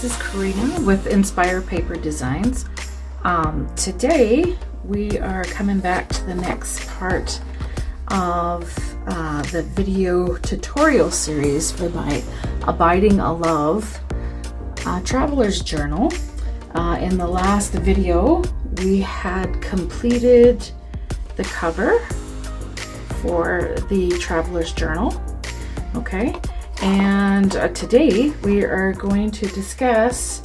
is Karina with Inspire Paper Designs. Today we are coming back to the next part of the video tutorial series for my Abiding a Love Traveler's Journal. In the last video we had completed the cover for the Traveler's Journal. Okay. And today we are going to discuss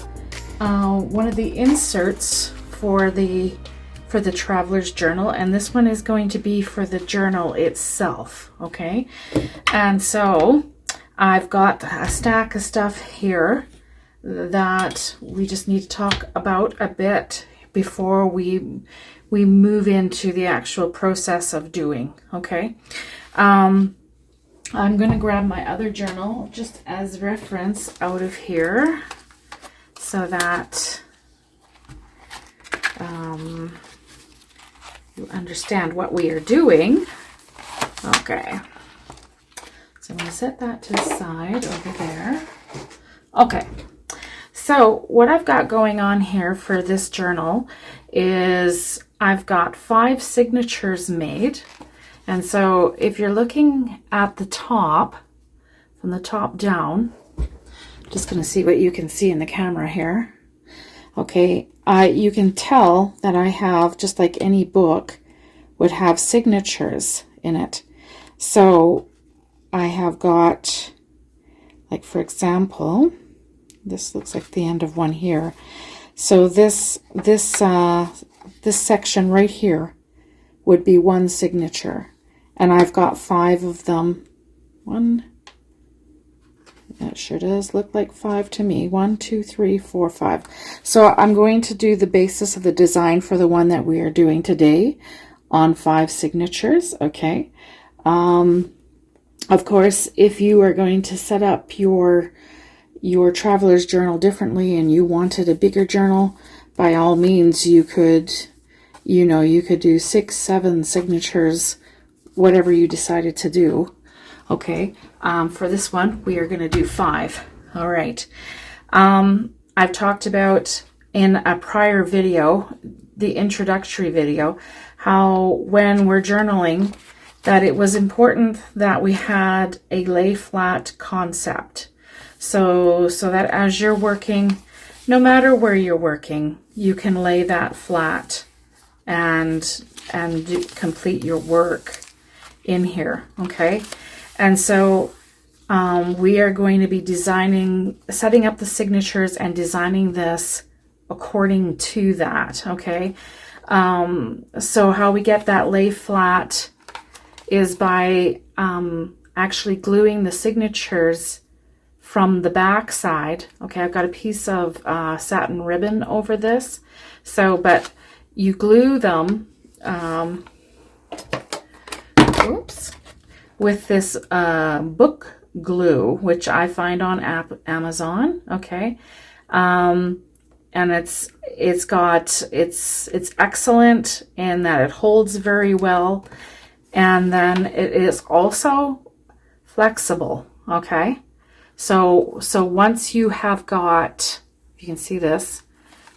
one of the inserts for the Traveler's Journal, and this one is going to be for the journal itself. Okay, and so I've got a stack of stuff here that we just need to talk about a bit before we move into the actual process of doing. Okay. I'm going to grab my other journal just as reference out of here so that you understand what we are doing. Okay, so I'm going to set that to the side over there. Okay, so what I've got going on here for this journal is I've got 5 signatures made. And so if you're looking at the top, from the top down, just going to see what you can see in the camera here. Okay, you can tell that I have, just like any book would have signatures in it. So I have got, like for example, this looks like the end of one here. So this section right here would be one signature. And I've got 5 of them. That sure does look like 5 to me. 1, 2, 3, 4, 5. So I'm going to do the basis of the design for the one that we are doing today on 5 signatures. Okay. Of course, if you are going to set up your Traveler's Journal differently and you wanted a bigger journal, by all means you could, you could do 6, 7 signatures, whatever you decided to do. Okay, for this one we are going to do 5. All right. I've talked about in a prior video, the introductory video, how when we're journaling that it was important that we had a lay flat concept, so that as you're working, no matter where you're working, you can lay that flat and complete your work in here. Okay, and so we are going to be setting up the signatures and designing this according to that. Okay, so how we get that lay flat is by actually gluing the signatures from the back side. Okay, I've got a piece of satin ribbon over this, but you glue them with this book glue, which I find on Amazon. Okay, and it's excellent in that it holds very well, and then it is also flexible. Okay, so once you have got, you can see this,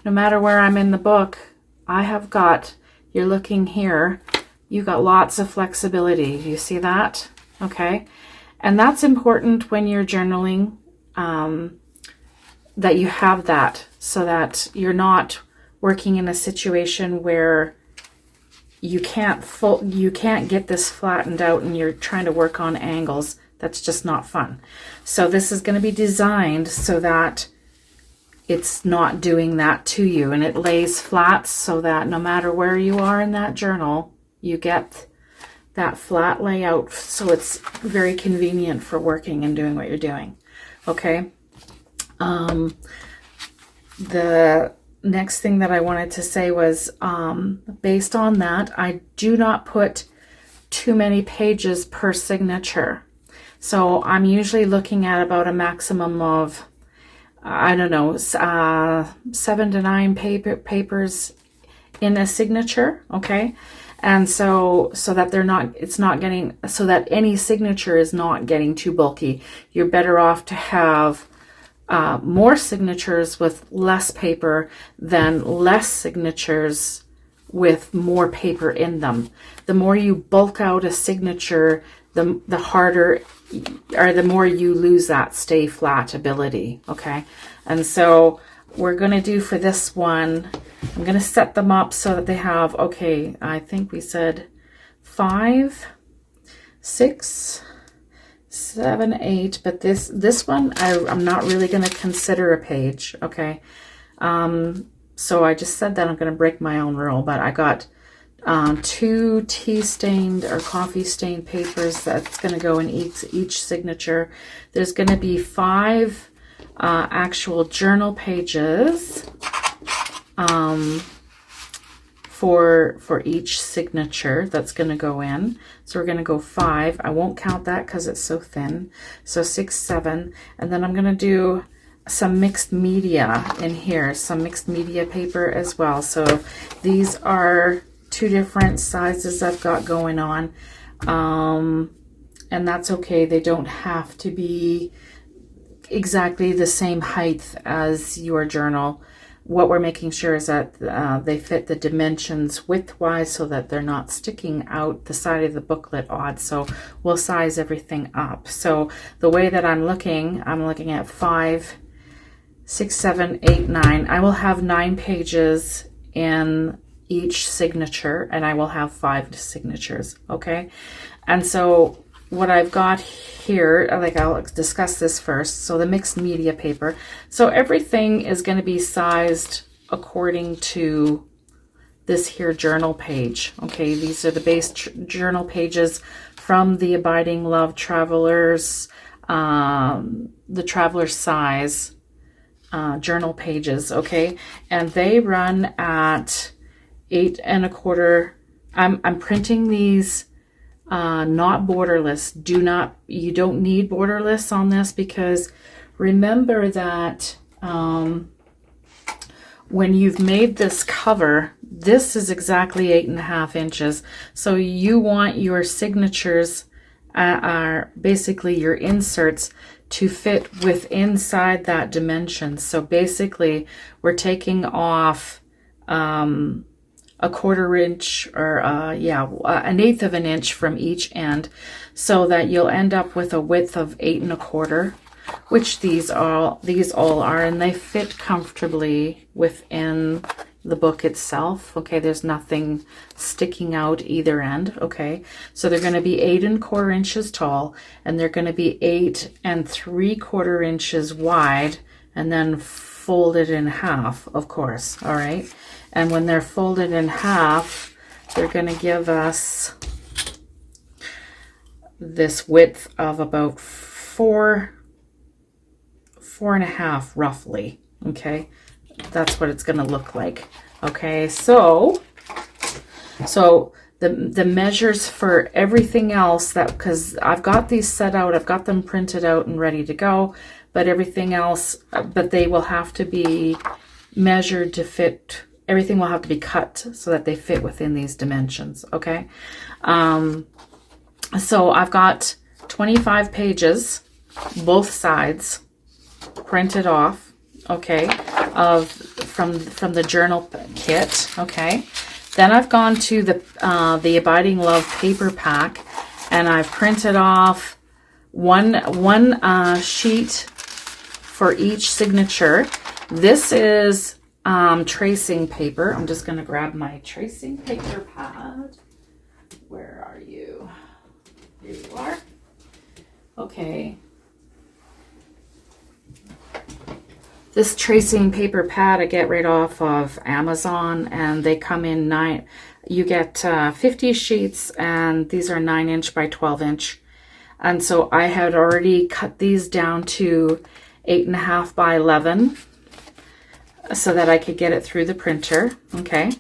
no matter where I'm in the book, I have got, you're looking here, you got lots of flexibility. You see that? Okay. And that's important when you're journaling, that you have that, so that you're not working in a situation where you can't get this flattened out and you're trying to work on angles. That's just not fun. So this is going to be designed so that it's not doing that to you, and it lays flat so that no matter where you are in that journal, you get that flat layout, so it's very convenient for working and doing what you're doing. Okay. The next thing that I wanted to say was, based on that, I do not put too many pages per signature. So I'm usually looking at about a maximum of, I don't know, 7 to 9 papers in a signature. Okay. And so that so that any signature is not getting too bulky. You're better off to have more signatures with less paper than less signatures with more paper in them. The more you bulk out a signature, the harder, or the more you lose that stay flat ability. Okay. And so we're going to do for this one, I'm going to set them up so that they have, okay, I think we said 5, 6, 7, 8, but this one I'm not really going to consider a page. Okay. So I just said that I'm going to break my own rule, but I got 2 tea stained or coffee stained papers that's going to go in each signature. There's going to be 5 actual journal pages for each signature that's going to go in. So we're going to go 5. I won't count that because it's so thin. So 6, 7, and then I'm going to do some mixed media in here, some mixed media paper as well. So these are 2 different sizes I've got going on, and that's okay. They don't have to be exactly the same height as your journal. What we're making sure is that they fit the dimensions width-wise so that they're not sticking out the side of the booklet odd. So we'll size everything up. So the way that I'm looking at 5, 6, 7, 8, 9. I will have 9 pages in each signature, and I will have 5 signatures. Okay. And so what I've got here, like, I'll discuss this first. So the mixed media paper. So everything is going to be sized according to this here journal page. Okay. These are the base journal pages from the Abiding Love Travelers, the Traveler's Size journal pages. Okay. And they run at 8 1/4. I'm printing these not borderless. You don't need borderless on this, because remember that when you've made this cover, this is exactly 8.5 inches. So you want your signatures, are basically your inserts, to fit with inside that dimension. So basically we're taking off a 1/4 inch, or 1/8 of an inch from each end, so that you'll end up with a width of 8 1/4, which these all are, and they fit comfortably within the book itself. Okay, there's nothing sticking out either end. Okay, so they're going to be 8 1/4 inches tall, and they're going to be 8 3/4 inches wide, and then folded in half, of course. All right. And when they're folded in half, they're going to give us this width of about 4.5 roughly. Okay, that's what it's going to look like. Okay, so the measures for everything else, that, because I've got these set out, I've got them printed out and ready to go, but everything else, but they will have to be measured to fit. Everything will have to be cut so that they fit within these dimensions. Okay. So I've got 25 pages, both sides, printed off. Okay. From the journal kit. Okay. Then I've gone to the Abiding Love paper pack, and I've printed off one sheet for each signature. This is tracing paper. I'm just going to grab my tracing paper pad. Where are you? Here you are. Okay. This tracing paper pad I get right off of Amazon, and they come in 9. You get 50 sheets, and these are 9 inch by 12 inch. And so I had already cut these down to 8.5 by 11. So that I could get it through the printer. Okay.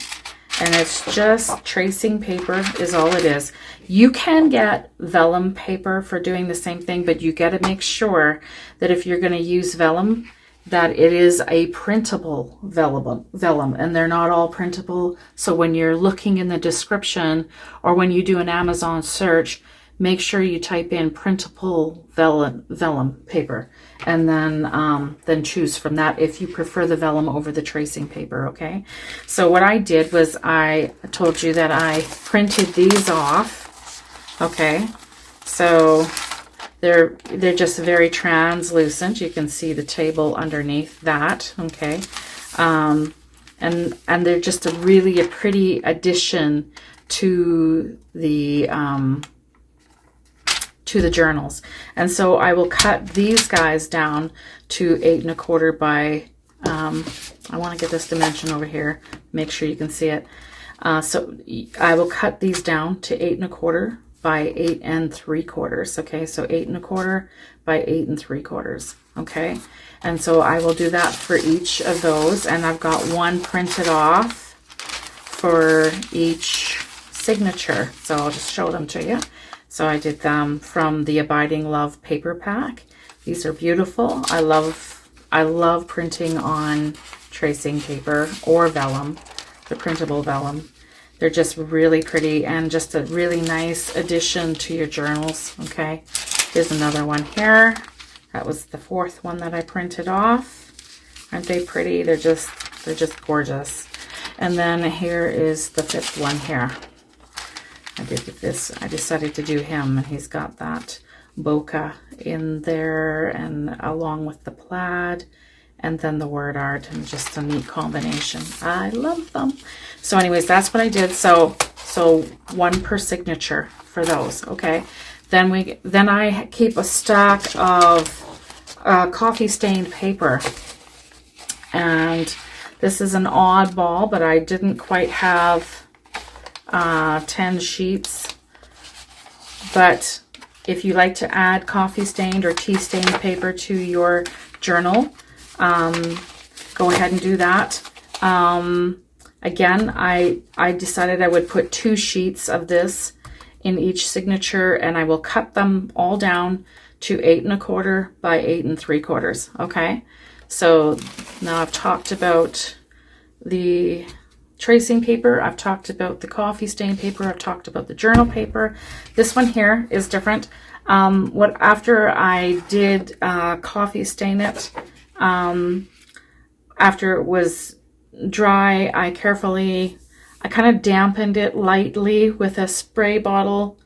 And it's just tracing paper is all it is. You can get vellum paper for doing the same thing, but you got to make sure that if you're going to use vellum, that it is a printable vellum, and they're not all printable. So when you're looking in the description, or when you do an Amazon search, make sure you type in printable vellum paper, and then choose from that if you prefer the vellum over the tracing paper. Okay, so what I did was I told you that I printed these off. Okay, so they're just very translucent. You can see the table underneath that. Okay, and they're just a pretty addition to the journals. And so I will cut these guys down to 8 1/4 by I want to get this dimension over here, make sure you can see it. So I will cut these down to 8 1/4 by 8 3/4. Okay, so 8 1/4 by 8 3/4. Okay, and so I will do that for each of those, and I've got one printed off for each signature, so I'll just show them to you. So I did them from the Abiding Love paper pack. These are beautiful. I love printing on tracing paper or vellum, the printable vellum. They're just really pretty and just a really nice addition to your journals. Okay, here's another one here. That was the 4th one that I printed off. Aren't they pretty? They're just gorgeous. And then here is the 5th one here. I decided to do him, and he's got that bokeh in there, and along with the plaid, and then the word art, and just a neat combination. I love them. So anyways, that's what I did. So one per signature for those. Okay, then I keep a stack of coffee stained paper, and this is an oddball, but I didn't quite have 10 sheets. But if you like to add coffee stained or tea stained paper to your journal, go ahead and do that. Again, I decided I would put 2 sheets of this in each signature, and I will cut them all down to 8 1/4 by 8 3/4. Okay, so now I've talked about the tracing paper, I've talked about the coffee stain paper, I've talked about the journal paper. This one here is different. After I did coffee stain it, after it was dry, I kind of dampened it lightly with a spray bottle,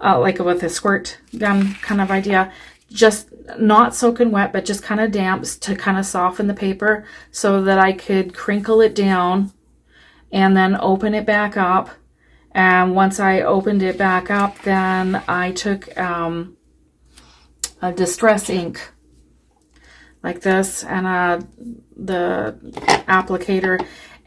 like with a squirt gun kind of idea. Just not soaking wet, but just kind of damp to kind of soften the paper so that I could crinkle it down and then open it back up. And once I opened it back up, then I took a distress ink like this and the applicator,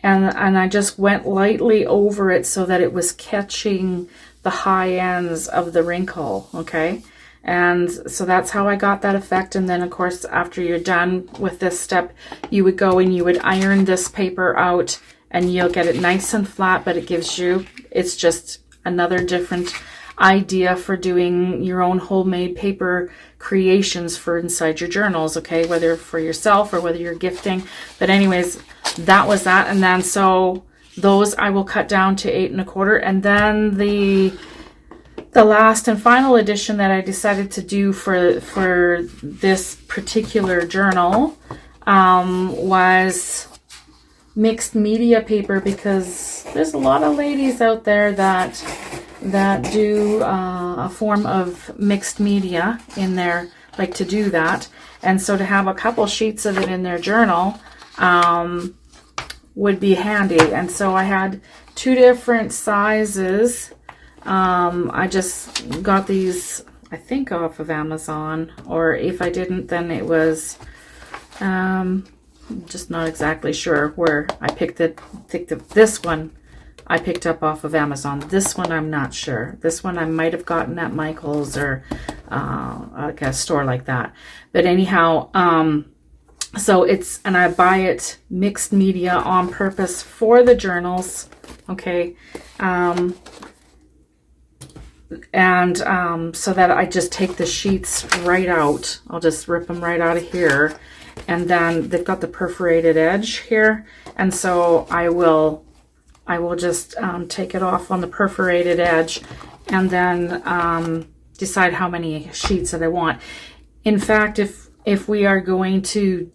and I just went lightly over it so that it was catching the high ends of the wrinkle. Okay, and so that's how I got that effect. And then of course, after you're done with this step, you would go and you would iron this paper out, and you'll get it nice and flat, but it's just another different idea for doing your own homemade paper creations for inside your journals. Okay, whether for yourself or whether you're gifting. But anyways, that was that. And then so those I will cut down to 8 1/4. And then the last and final edition that I decided to do for this particular journal was mixed media paper, because there's a lot of ladies out there that do a form of mixed media in there, like to do that. And so to have a couple sheets of it in their journal would be handy. And so I had 2 different sizes. I just got these, I think, off of Amazon, or if I didn't, then it was just not exactly sure where I picked it. This one I picked up off of Amazon. This one I'm not sure. This one I might have gotten at Michael's or like a store like that. But anyhow, so and I buy it mixed media on purpose for the journals. Okay, so that I just take the sheets right out. I'll just rip them right out of here. And then they've got the perforated edge here, and so I will just take it off on the perforated edge and then decide how many sheets that I want. In fact, if we are going to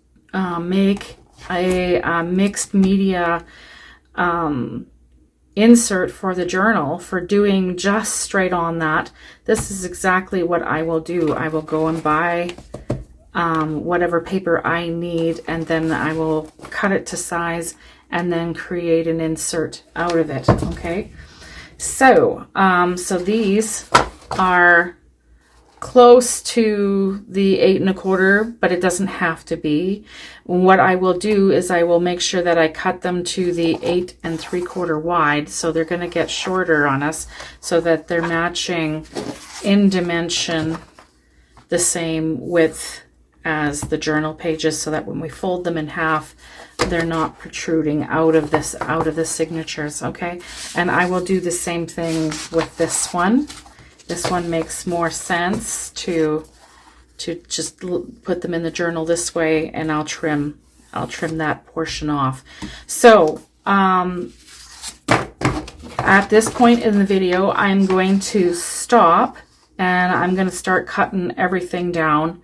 make a mixed media insert for the journal, for doing just straight on that, this is exactly what I will do. I will go and buy whatever paper I need, and then I will cut it to size and then create an insert out of it. Okay, so so these are close to the 8 1/4, but it doesn't have to be. What I will do is I will make sure that I cut them to the 8 3/4 wide, so they're going to get shorter on us, so that they're matching in dimension the same width as the journal pages, so that when we fold them in half, they're not protruding out of the signatures. Okay, and I will do the same thing with this one. This one makes more sense to just put them in the journal this way, and I'll trim that portion off. So at this point in the video, I'm going to stop, and I'm going to start cutting everything down,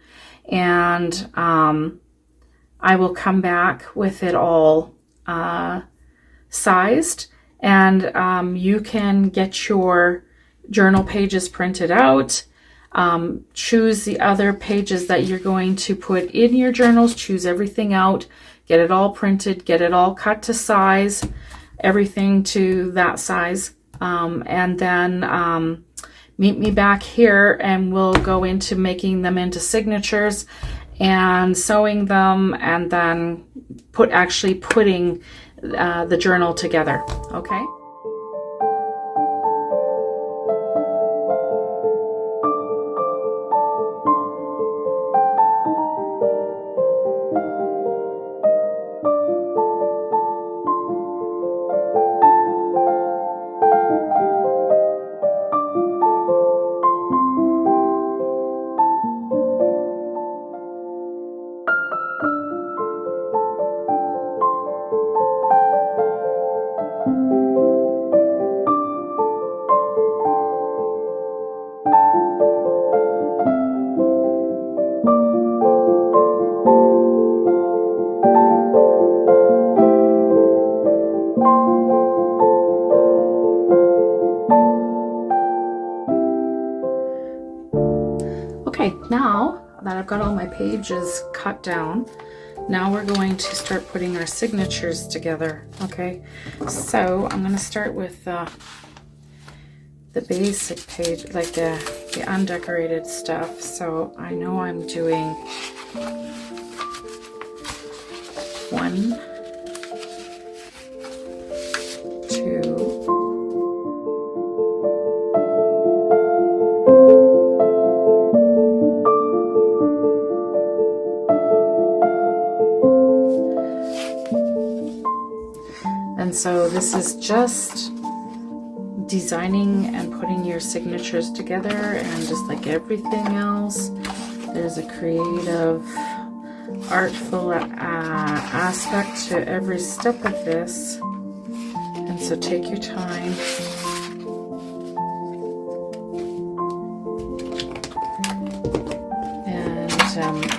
and I will come back with it all sized, and you can get your journal pages printed out. Choose the other pages that you're going to put in your journals, choose everything out, get it all printed, get it all cut to size, everything to that size, and then meet me back here, and we'll go into making them into signatures and sewing them, and then actually putting the journal together. Okay. Okay, now that I've got all my pages cut down, now we're going to start putting our signatures together. Okay, so I'm going to start with the basic page, like the undecorated stuff. So I know I'm doing 1, 2, and so this is just designing and putting your signatures together, and just like everything else, there's a creative, artful aspect to every step of this, and so take your time. And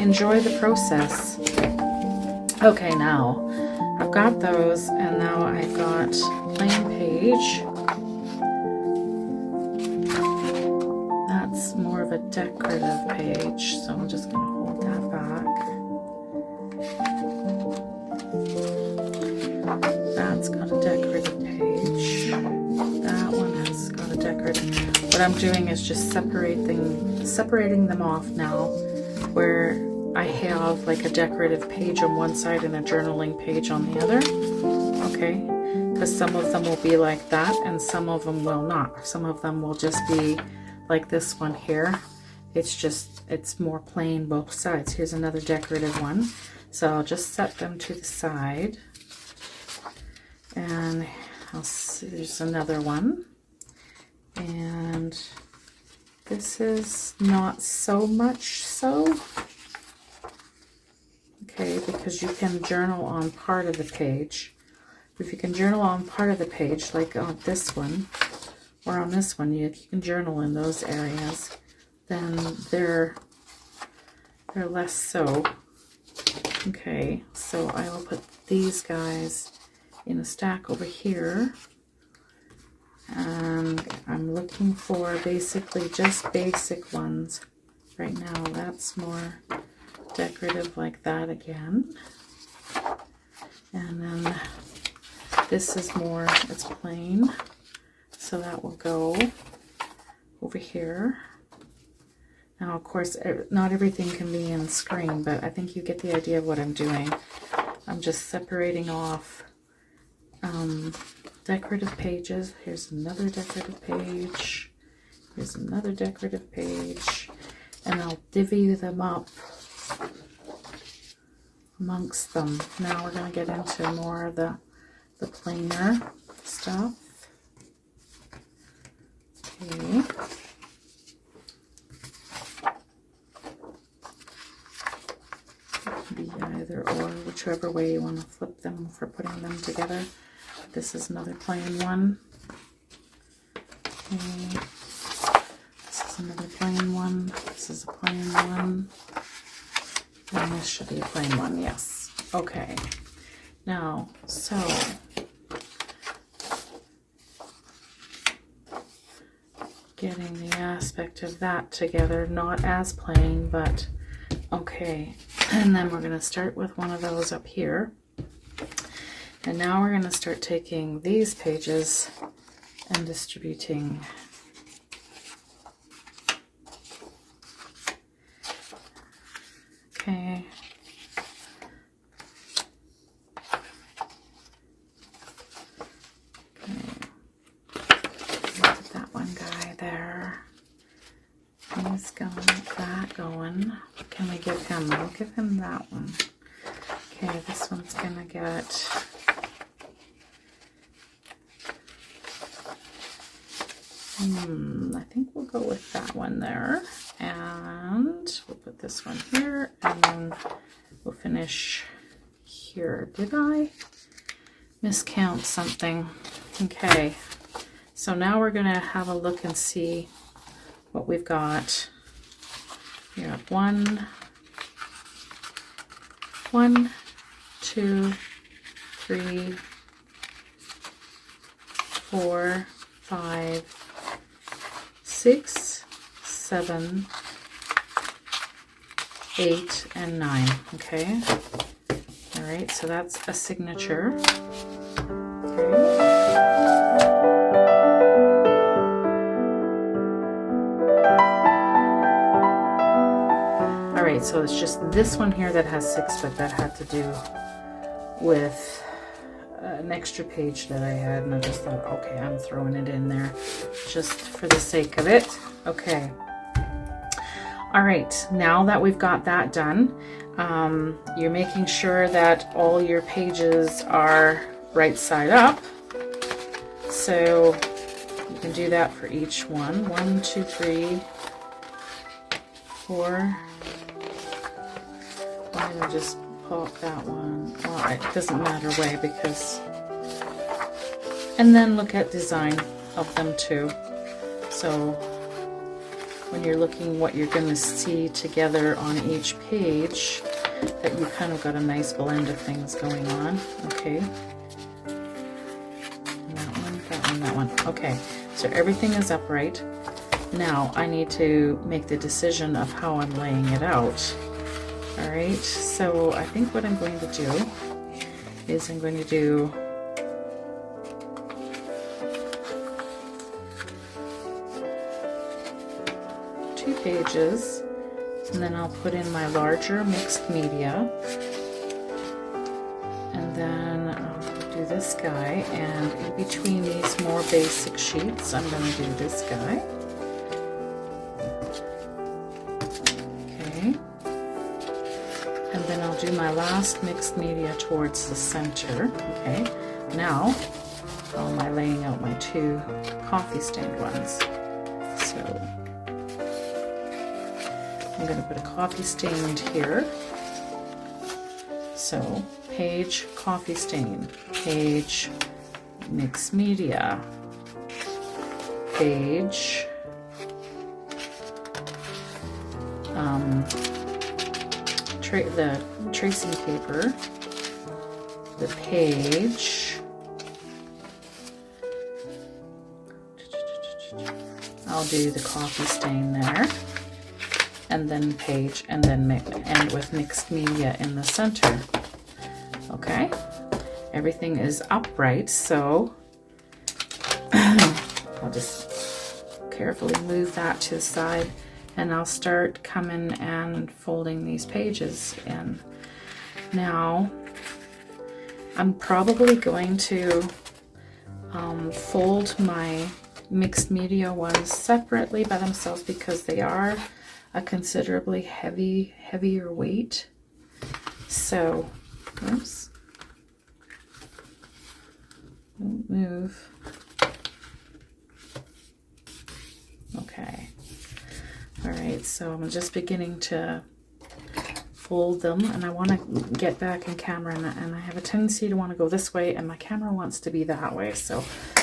enjoy the process. Okay, now I've got those, and now I've got plain page. That's more of a decorative page, so I'm just going to hold that back. That's got a decorative page. That one has got a decorative. What I'm doing is just separating them off now, where I have like a decorative page on one side and a journaling page on the other. Okay, because some of them will be like that and some of them will not. Some of them will just be like this one here. It's more plain both sides. Here's another decorative one. So I'll just set them to the side, and I'll see, there's another one, and this is not so much so. Okay, because you can journal on part of the page. If you can journal on part of the page, like on this one, or on this one, you can journal in those areas, then they're less so. Okay, so I will put these guys in a stack over here, and I'm looking for basically just basic ones right now. That's more decorative like that again, and then this is more, it's plain, so that will go over here. Now, of course, not everything can be in screen, but I think you get the idea of what I'm doing. I'm just separating off decorative pages. Here's another decorative page. Here's another decorative page. And I'll divvy them up amongst them. Now we're going to get into more of the plainer stuff. Okay. Be either or, whichever way you want to flip them for putting them together. This is another plain one. Okay. This is another plain one. This is a plain one. And this should be a plain one, yes. Okay. Now, so getting the aspect of that together, not as plain, but okay. And then we're going to start with one of those up here. And now we're going to start taking these pages and distributing. Okay. Look at that one guy there. He's going like that going. What can we give him? We'll give him that one. Okay, this one's gonna get I think we'll go with that one there. And we'll put this one here, and then we'll finish here. Did I miscount something? Okay, so now we're gonna have a look and see what we've got. We have 1, 2, 3, 4, 5, 6, 7, 8, and 9. Okay. All right. So that's a signature. Okay. Alright, so it's just this one here that has 6, but that had to do with an extra page that I had, and I just thought, okay, I'm throwing it in there just for the sake of it. Okay. Alright, now that we've got that done, you're making sure that all your pages are right side up. So you can do that for each one. 1, 2, 3, 4. Why did I just pop that one? Well, it doesn't matter way, because... And then look at design of them too. So when you're looking what you're going to see together on each page, that you kind of got a nice blend of things going on. Okay. That one, that one, that one. Okay, so everything is upright. Now I need to make the decision of how I'm laying it out. Alright, so I think what I'm going to do is I'm going to do two pages, and then I'll put in my larger mixed media, and then I'll do this guy, and in between these more basic sheets I'm going to do this guy. Do my last mixed media towards the center. Okay, now how am I laying out my two coffee stained ones? So I'm going to put a coffee stained here. So page coffee stain, page mixed media, page, the tracing paper, the page, I'll do the coffee stain there, and then page, and then end with mixed media in the center. Okay, everything is upright, so I'll just carefully move that to the side, and I'll start coming and folding these pages in. Now, I'm probably going to fold my mixed media ones separately by themselves because they are a considerably heavier weight. So, oops, don't move. Okay. All right, so I'm just beginning to fold them, and I want to get back in camera, and I have a tendency to want to go this way, and my camera wants to be that way, so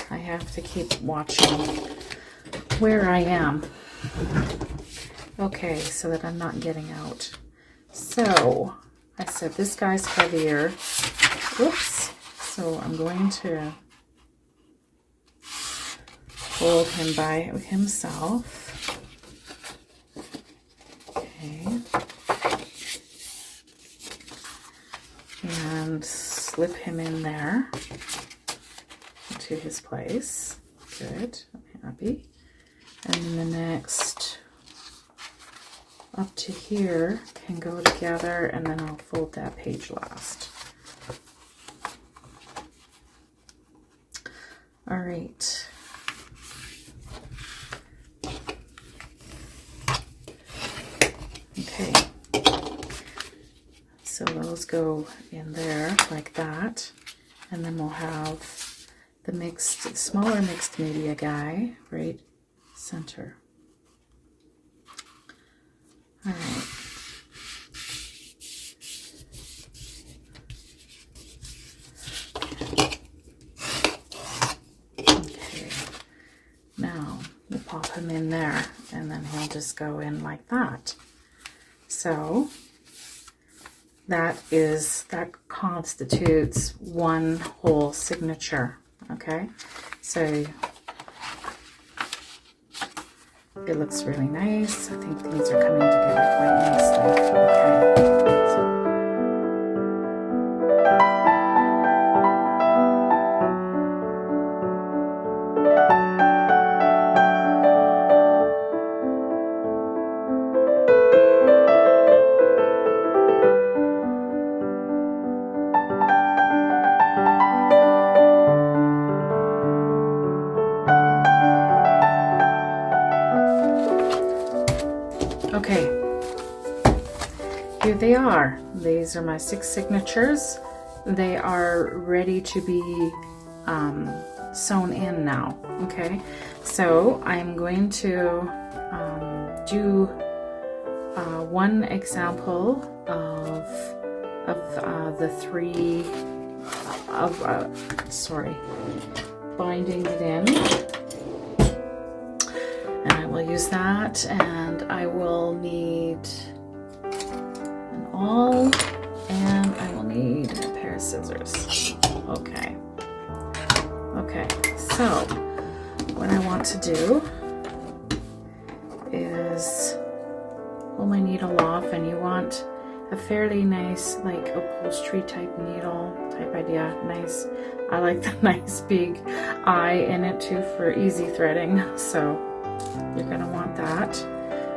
I have to keep watching where I am. Okay, so that I'm not getting out. So I said this guy's heavier. Whoops. So I'm going to fold him by himself. Okay. And slip him in there to his place. Good, I'm happy. And then the next up to here can go together, and then I'll fold that page last. All right. Okay. So those go in there like that, and then we'll have the smaller mixed media guy right center. All right. Okay. Now we'll pop him in there, and then he'll just go in like that. So that constitutes one whole signature. Okay, so it looks really nice. I think these are coming together quite nicely. Okay. Okay, here they are. These are my 6 signatures. They are ready to be sewn in now. Okay, so I'm going to do one example of the 3 binding it in. And I will use that, and I will need an awl, and I will need a pair of scissors. Okay. Okay, so what I want to do is pull my needle off, and you want a fairly nice, like, upholstery type needle type idea. Nice. I like the nice big eye in it too for easy threading, so you're going to want that.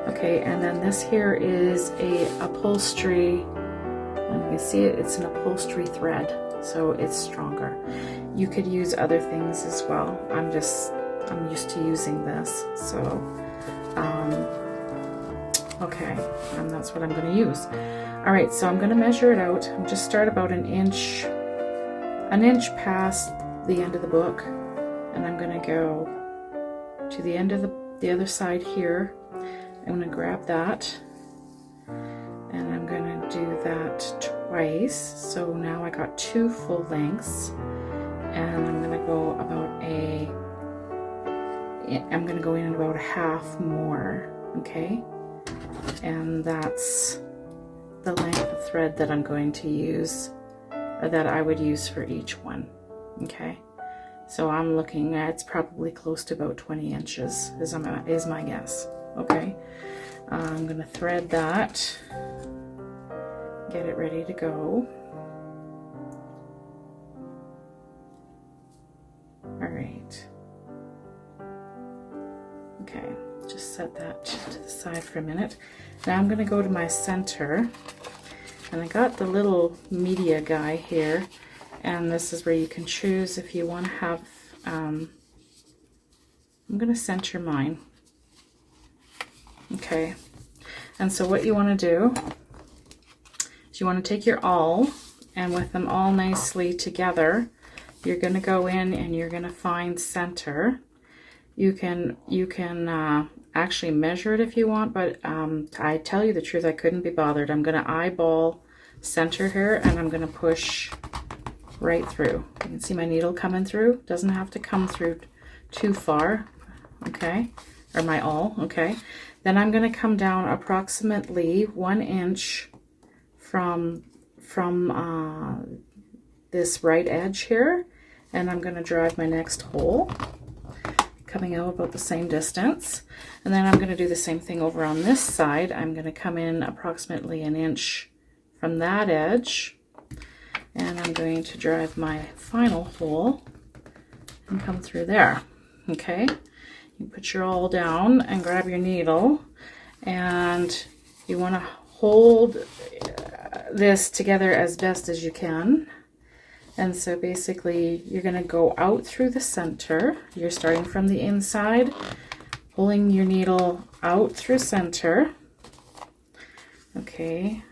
Okay, and then this here is a upholstery, and you can see it's an upholstery thread, so it's stronger. You could use other things as well. I'm used to using this, so okay, and that's what I'm going to use. All right, so I'm going to measure it out. I'm just start about an inch past the end of the book, and I'm going to go to the end of the other side here. I'm going to grab that, and I'm going to do that twice. So now I got 2 full lengths, and I'm going to go about a I'm going to go in about a half more, okay? And that's the length of thread that I'm going to use, or that I would use for each one, okay? So I'm looking at, it's probably close to about 20 inches is my guess, okay? I'm going to thread that, get it ready to go. All right. Okay, just set that to the side for a minute. Now I'm going to go to my center, and I got the little media guy here, and this is where you can choose if you want to have, I'm going to center mine. Okay, and so what you want to do is you want to take your awl, and with them all nicely together, you're going to go in and you're going to find center. You can actually measure it if you want, but I tell you the truth, I couldn't be bothered. I'm going to eyeball center here, and I'm going to push right through. You can see my needle coming through. Doesn't have to come through too far, okay? Or my awl, okay? Then I'm going to come down approximately 1 inch from this right edge here, and I'm going to drive my next hole, coming out about the same distance. And then I'm going to do the same thing over on this side. I'm going to come in approximately 1 inch from that edge, and I'm going to drive my final hole and come through there, okay? You put your awl down and grab your needle, and you want to hold this together as best as you can. And so basically you're going to go out through the center. You're starting from the inside, pulling your needle out through center. Okay.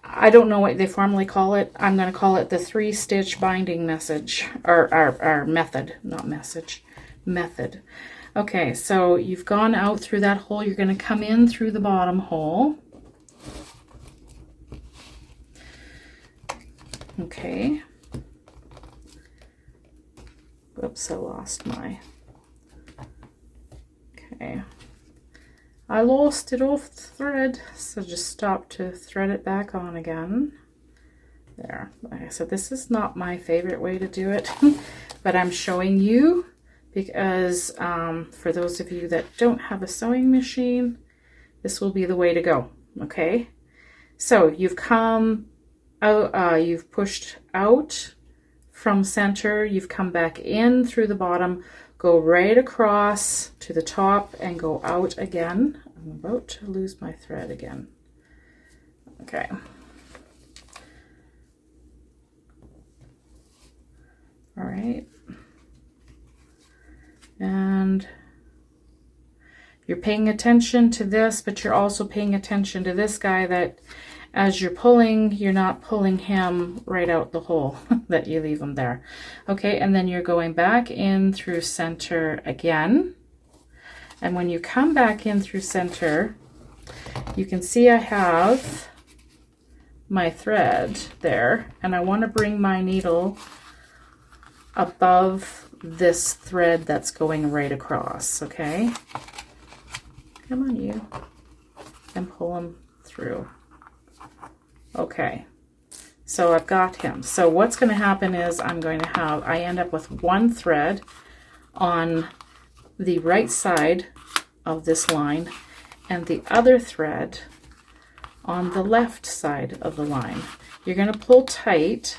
I don't know what they formally call it. I'm going to call it the 3-stitch binding message, or method, not message, method. Okay, so you've gone out through that hole. You're going to come in through the bottom hole. Okay. Whoops, I lost my... Okay. I lost it off the thread, so just stop to thread it back on again. There. Like I said, this is not my favorite way to do it, but I'm showing you because for those of you that don't have a sewing machine, this will be the way to go, okay? So you've come out, you've pushed out from center, you've come back in through the bottom, go right across to the top and go out again. I'm about to lose my thread again. Okay. All right. And you're paying attention to this, but you're also paying attention to this guy, that as you're pulling, you're not pulling him right out the hole, that you leave him there. Okay, and then you're going back in through center again. And when you come back in through center, you can see I have my thread there, and I want to bring my needle above this thread that's going right across, okay? Come on, you. And pull him through. Okay, so I've got him. So what's going to happen is I end up with one thread on the right side of this line and the other thread on the left side of the line. You're going to pull tight,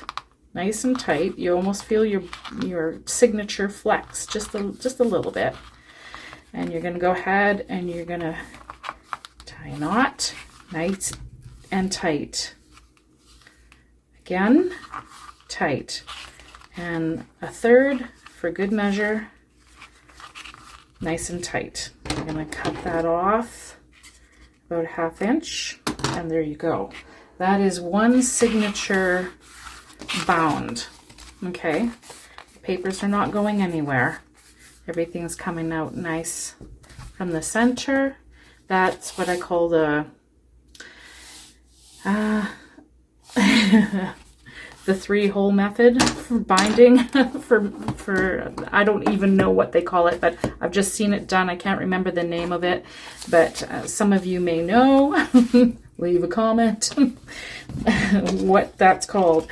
nice and tight. You almost feel your signature flex just a little bit. And you're going to go ahead and you're going to tie a knot, nice and tight. Again, tight. And a third for good measure, nice and tight. I'm going to cut that off about 1/2 inch, and there you go. That is one signature bound. Okay, the papers are not going anywhere. Everything's coming out nice from the center. That's what I call the the 3-hole method for binding for I don't even know what they call it, but I've just seen it done. I can't remember the name of it, but some of you may know. Leave a comment what that's called.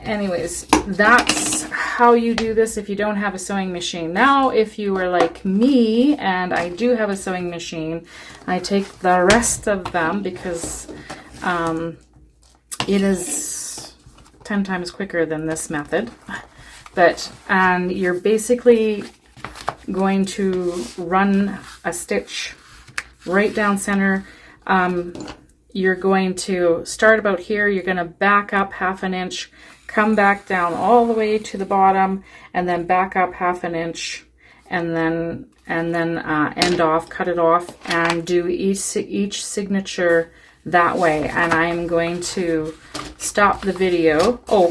Anyways, that's how you do this if you don't have a sewing machine. Now, if you are like me and I do have a sewing machine, I take the rest of them because it is 10 times quicker than this method. And you're basically going to run a stitch right down center. You're going to start about here. You're going to back up 1/2 inch, come back down all the way to the bottom, and then back up 1/2 inch, and then end off, cut it off, and do each signature that way. And I'm going to stop the video. Oh,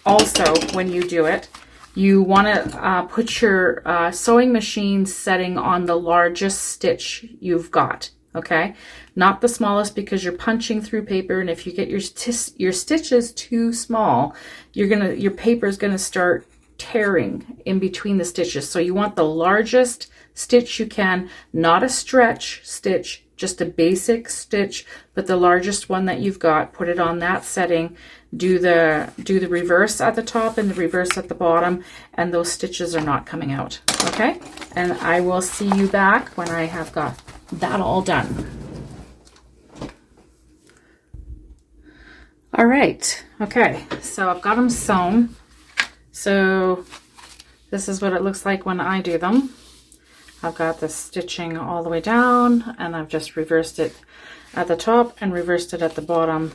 also, when you do it, you want to put your sewing machine setting on the largest stitch you've got. Okay, not the smallest, because you're punching through paper, and if you get your stitches too small, your paper is gonna start tearing in between the stitches. So you want the largest stitch you can, not a stretch stitch, just a basic stitch, but the largest one that you've got. Put it on that setting. Do the reverse at the top and the reverse at the bottom, and those stitches are not coming out. Okay, and I will see you back when I have got that all done. All right, okay, so I've got them sewn. So this is what it looks like when I do them. I've got the stitching all the way down, and I've just reversed it at the top and reversed it at the bottom.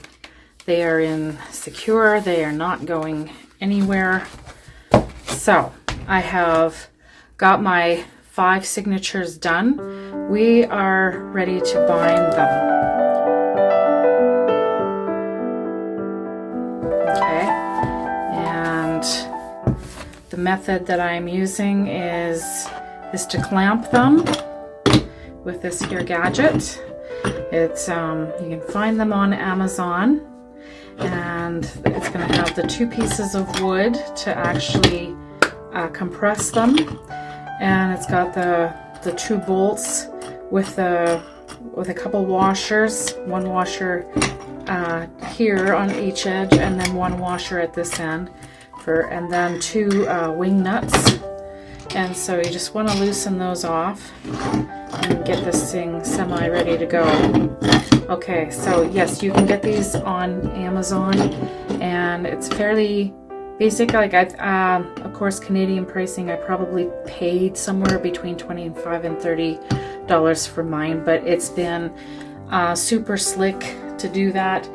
They are in secure, they are not going anywhere. So I have got my 5 signatures done. We are ready to bind them. Okay, and the method that I'm using is to clamp them with this here gadget. It's you can find them on Amazon, and it's going to have the 2 pieces of wood to actually compress them, and it's got the 2 bolts with a couple washers, 1 washer here on each edge, and then 1 washer at this end, and then 2 wing nuts. And so you just want to loosen those off and get this thing semi ready to go. Okay, so yes, you can get these on Amazon, and it's fairly basic. Like of course, Canadian pricing, I probably paid somewhere between $25 and $30 for mine, but it's been super slick to do that.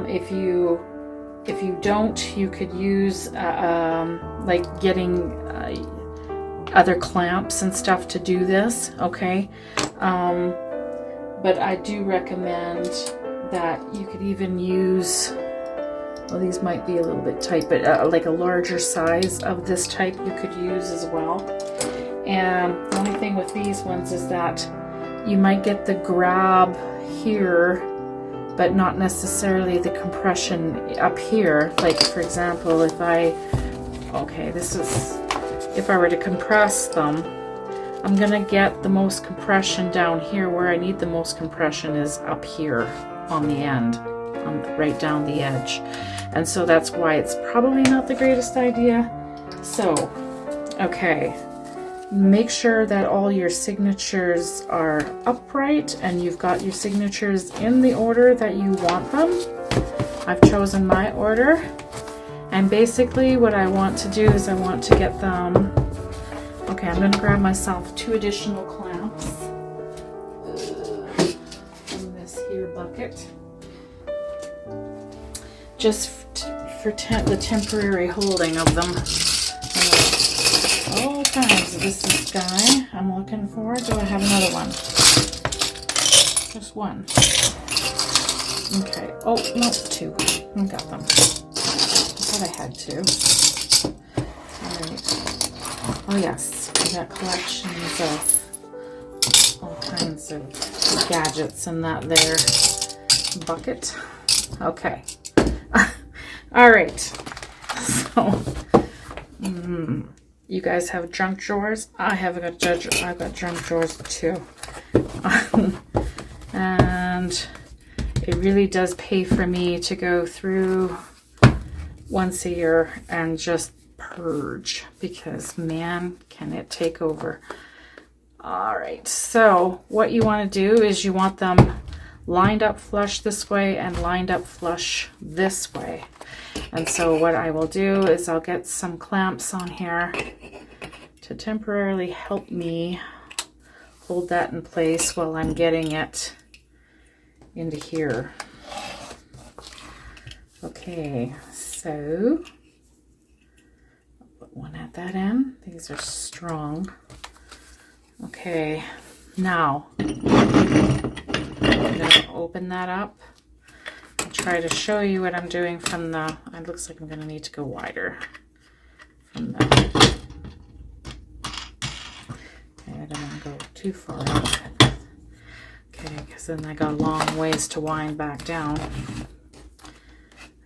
If you don't, you could use like getting other clamps and stuff to do this, okay? But I do recommend that you could even use, well, these might be a little bit tight, but like a larger size of this type you could use as well. And the only thing with these ones is that you might get the grab here, but not necessarily the compression up here. Like, for example, if I were to compress them, I'm gonna get the most compression down here. Where I need the most compression is up here on the end, right down the edge. And so that's why it's probably not the greatest idea. So, okay, make sure that all your signatures are upright and you've got your signatures in the order that you want them. I've chosen my order. And basically what I want to do is I want to get them, okay, I'm going to grab myself 2 additional clamps from this here bucket, just for the temporary holding of them. All kinds of this guy I'm looking for. Do I have another one? Just 1. Okay, oh, no, 2. I got them. I had 2. Alright. Oh yes, we got collections of all kinds of gadgets in that there bucket. Okay. Alright. So, you guys have junk drawers. I've got junk drawers too. And it really does pay for me to go through once a year and just purge, because man, can it take over. All right, so what you want to do is you want them lined up flush this way and lined up flush this way. And so what I will do is I'll get some clamps on here to temporarily help me hold that in place while I'm getting it into here. Okay, so I'll put one at that end. These are strong. Okay, now I'm going to open that up. I'll try to show you what I'm doing from the, it looks like I'm going to need to go wider from the, okay, I don't want to go too far out. Okay, because then I got a long ways to wind back down.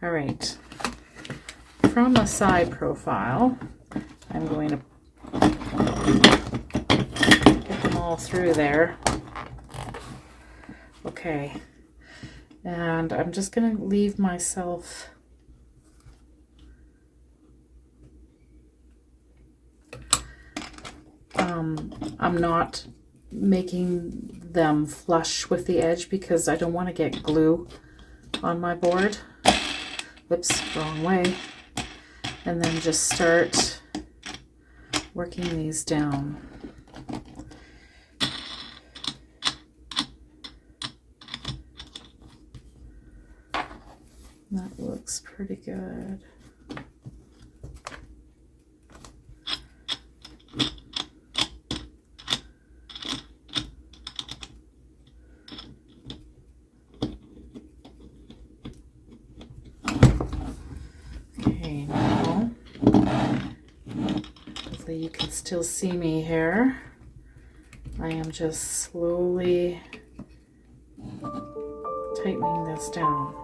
All right, from the side profile, I'm going to get them all through there. Okay, and I'm just going to leave myself I'm not making them flush with the edge because I don't want to get glue on my board. Whoops, wrong way. And then just start working these down. That looks pretty good. Okay, now hopefully you can still see me here. I am just slowly tightening this down.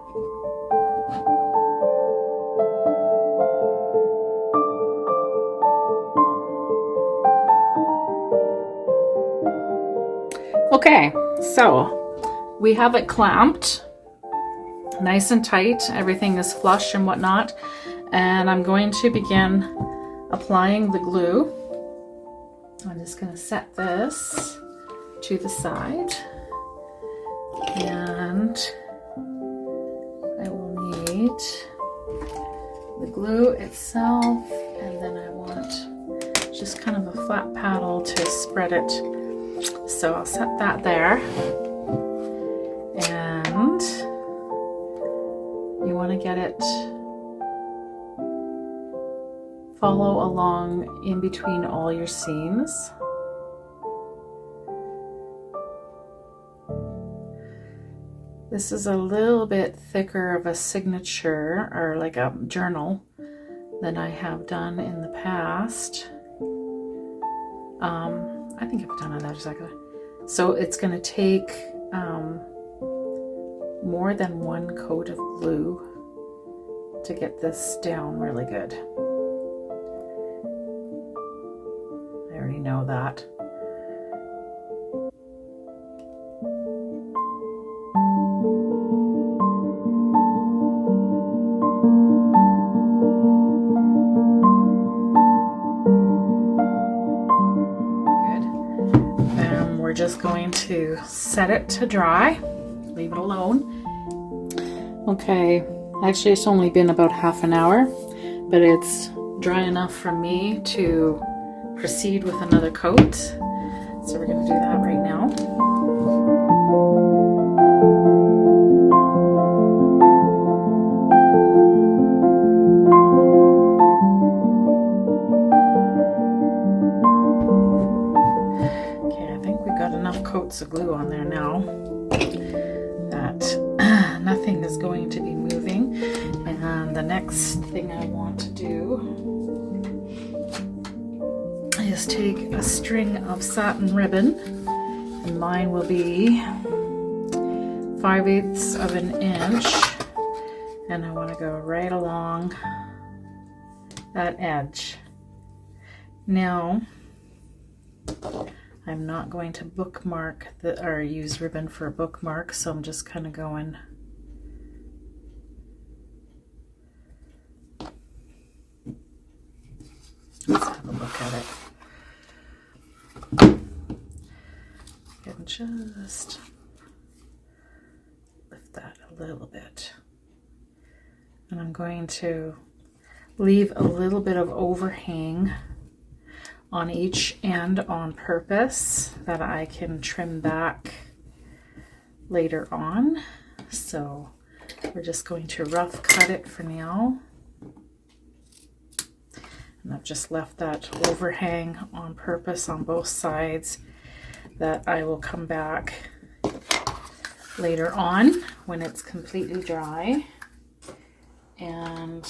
Okay, so we have it clamped nice and tight. Everything is flush and whatnot. And I'm going to begin applying the glue. I'm just going to set this to the side. And I will need the glue itself. And then I want just kind of a flat paddle to spread it. So I'll set that there, and you want to get it follow along in between all your seams. This is a little bit thicker of a signature or like a journal than I have done in the past. I think I've done another second. So it's going to take more than one coat of glue to get this down really good. I already know that. We're just going to set it to dry, leave it alone. Okay, actually it's only been about half an hour, but it's dry enough for me to proceed with another coat. So we're going to do that right now. Coats of glue on there now that nothing is going to be moving. And the next thing I want to do is take a string of satin ribbon, and mine will be 5/8 of an inch, and I want to go right along that edge. Now, I'm not going to bookmark or use ribbon for a bookmark, so I'm just kind of going let's have a look at it. And just lift that a little bit. And I'm going to leave a little bit of overhang on each end on purpose that I can trim back later on. So we're just going to rough cut it for now. And I've just left that overhang on purpose on both sides that I will come back later on when it's completely dry. And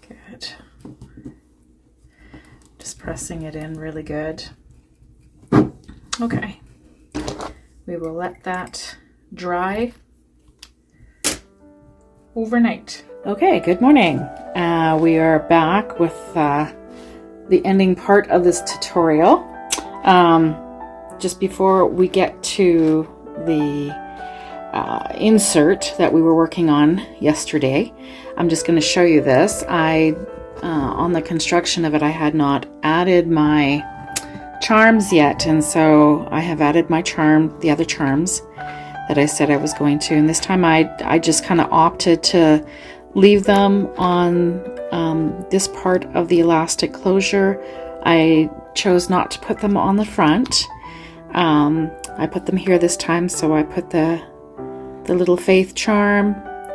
good. Just pressing it in really good. Okay. We will let that dry overnight. Okay, good morning. We are back with the ending part of this tutorial. Just before we get to the insert that we were working on yesterday, I'm just going to show you this. On the construction of it, I had not added my charms yet, and so I have added my the other charms that I said I was going to, and this time I just kind of opted to leave them on this part of the elastic closure. I chose not to put them on the front. I put them here this time, so I put the little faith charm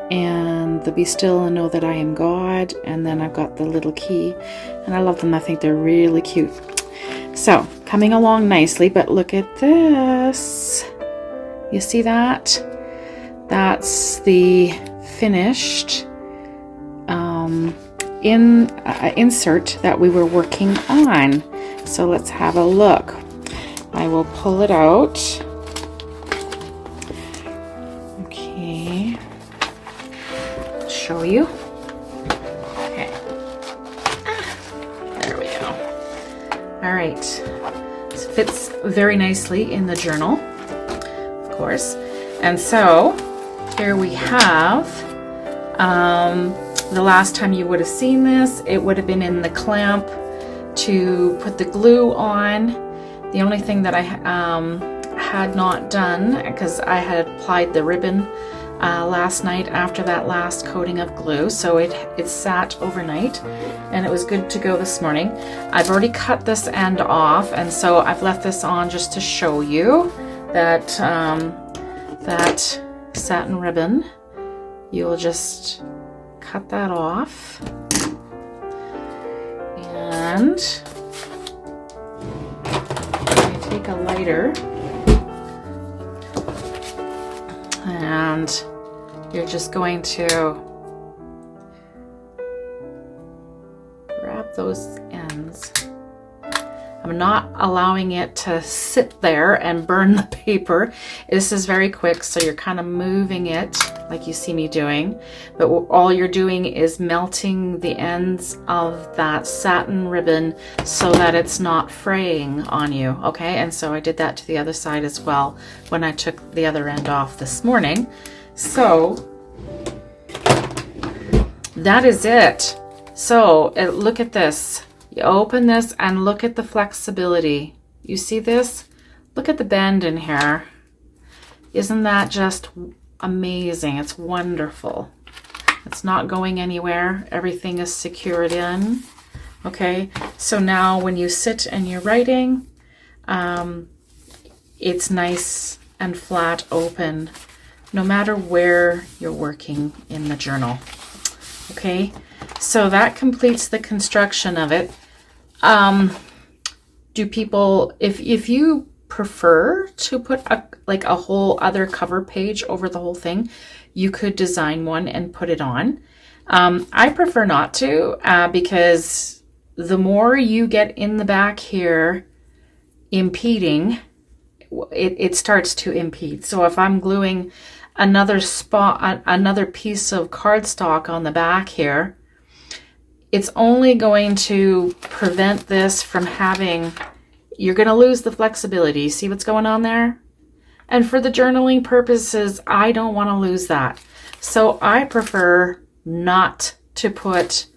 and the be still and know that I am God, and then I've got the little key, and I love them. I think they're really cute. So coming along nicely, but look at this. You see that? That's the finished insert that we were working on. So let's have a look. I will pull it out. Okay. Show you. Okay. There we go. All right. This fits very nicely in the journal, of course. And so here we have the last time you would have seen this, it would have been in the clamp to put the glue on. The only thing that I had not done, because I had applied the ribbon last night after that last coating of glue, so it sat overnight and it was good to go this morning. I've already cut this end off, and so I've left this on just to show you that that satin ribbon. You will just cut that off, and you take a lighter and you're just going to wrap those ends. I'm not allowing it to sit there and burn the paper. This is very quick, so you're kind of moving it like you see me doing, but all you're doing is melting the ends of that satin ribbon so that it's not fraying on you, okay? And so I did that to the other side as well when I took the other end off this morning. So that is it. So look at this. You open this and look at the flexibility. You see this? Look at the bend in here. Isn't that just amazing? It's wonderful. It's not going anywhere. Everything is secured in. Okay, so now when you sit and you're writing, it's nice and flat open, no matter where you're working in the journal. Okay, so that completes the construction of it. Do people, if you prefer to put a whole other cover page over the whole thing, you could design one and put it on. I prefer not to, because the more you get in the back here, impeding, it starts to impede. So if I'm gluing another piece of cardstock on the back here, it's only going to prevent this from having, you're going to lose the flexibility. See what's going on there? And for the journaling purposes, I don't want to lose that. So I prefer not to put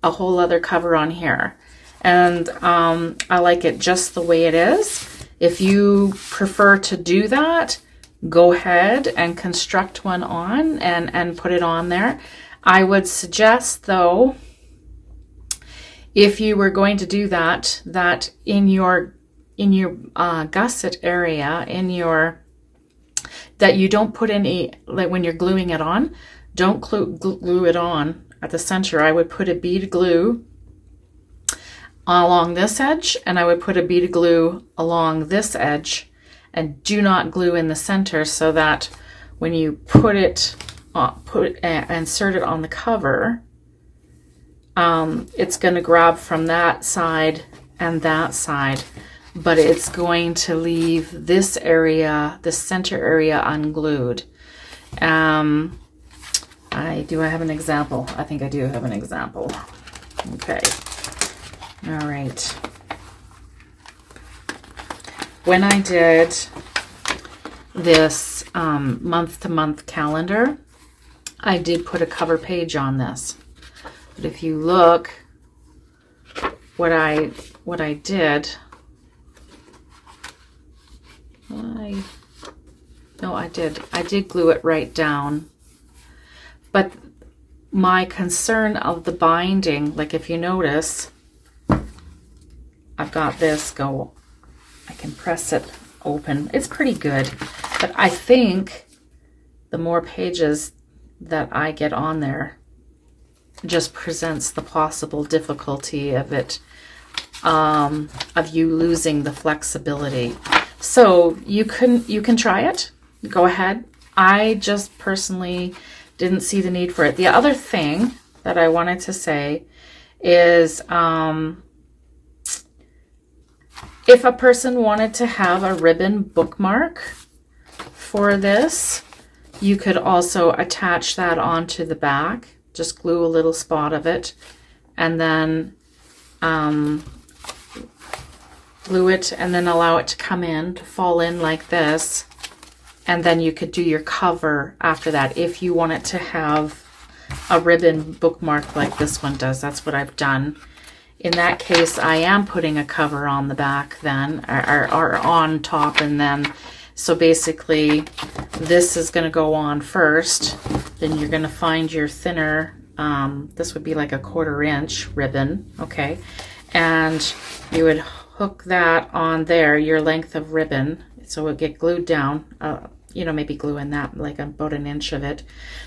a whole other cover on here. And I like it just the way it is. If you prefer to do that, go ahead and construct one on and put it on there. I would suggest, though, if you were going to do that, that in your gusset area, that you don't put any, like when you're gluing it on, don't glue it on at the center. I would put a bead of glue along this edge, and I would put a bead of glue along this edge, and do not glue in the center, so that when you put it insert it on the cover, it's going to grab from that side and that side, but it's going to leave this area, the center area, unglued. Do I have an example? I think I do have an example. Okay. All right. When I did this month-to-month calendar, I did put a cover page on this. But if you look, what I did, I did glue it right down. But my concern of the binding, like if you notice, I've got this go, I can press it open. It's pretty good, but I think the more pages that I get on there just presents the possible difficulty of it, of you losing the flexibility. So you can try it. Go ahead. I just personally didn't see the need for it. The other thing that I wanted to say is, if a person wanted to have a ribbon bookmark for this, you could also attach that onto the back. Just glue a little spot of it, and then glue it, and then allow it to come in, to fall in like this. And then you could do your cover after that if you want it to have a ribbon bookmark like this one does. That's what I've done. In that case, I am putting a cover on the back then, or on top, and then, so basically this is going to go on first. Then you're going to find your thinner, this would be like a 1/4 inch ribbon, okay? And you would hook that on there, your length of ribbon, so it would get glued down, maybe glue in that, like about 1 inch of it,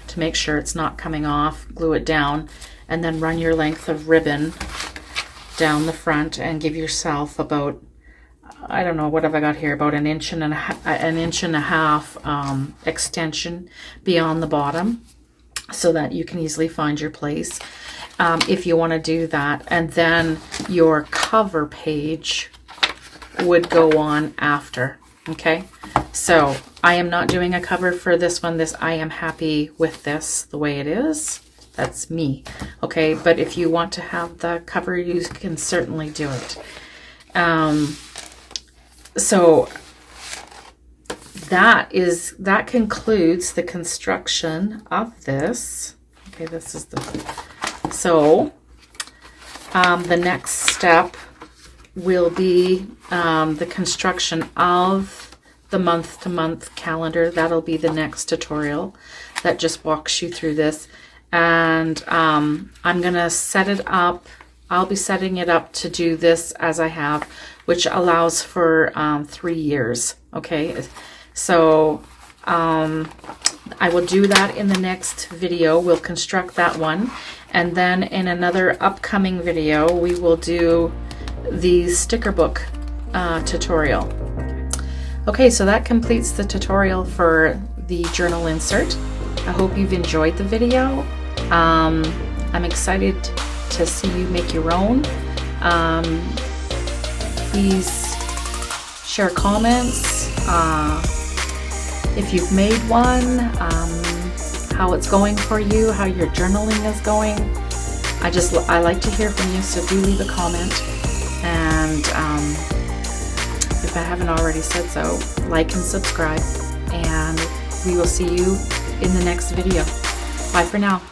to make sure it's not coming off. Glue it down, and then run your length of ribbon down the front, and give yourself about, I don't know, what have I got here, about 1.5 inches extension beyond the bottom, so that you can easily find your place if you want to do that. And then your cover page would go on after. Okay, so I am not doing a cover for this one. I am happy with this the way it is. That's me. Okay, but if you want to have the cover, you can certainly do it. So that concludes the construction of this. Okay, this is the, so the next step will be the construction of the month-to-month calendar. That'll be the next tutorial that just walks you through this. And I'm gonna set it up. I'll be setting it up to do this as I have, which allows for 3 years. Okay, so I will do that in the next video. We'll construct that one, and then in another upcoming video we will do the sticker book tutorial. Okay, so that completes the tutorial for the journal insert. I hope you've enjoyed the video. I'm excited to see you make your own. Please share comments, if you've made one, how it's going for you, how your journaling is going. I like to hear from you, so do leave a comment. And if I haven't already said so, like and subscribe, and we will see you in the next video. Bye for now.